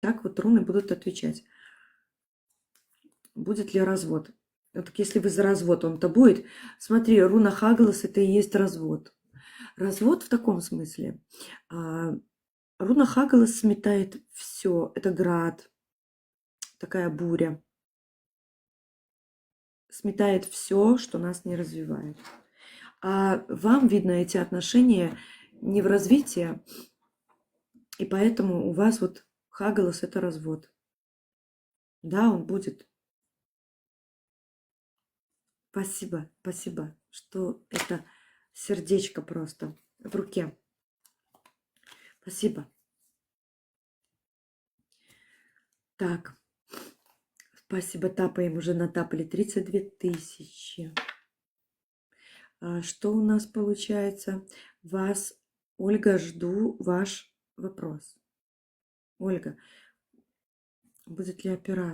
Так вот руны будут отвечать. Будет ли развод? Вот так если вы за развод, он-то будет. Смотри, руна Хагалас — это и есть развод. Развод в таком смысле. Руна Хагалас сметает все. Это град, такая буря. Сметает все, что нас не развивает. А вам, видно, эти отношения не в развитии, и поэтому у вас вот Хагалас — это развод. Да, он будет. Спасибо, что это сердечко просто в руке. Спасибо. Так, спасибо, тапаем, уже натапали 32 тысячи. Что у нас получается? Вас, Ольга, жду ваш вопрос. Ольга, будет ли операция?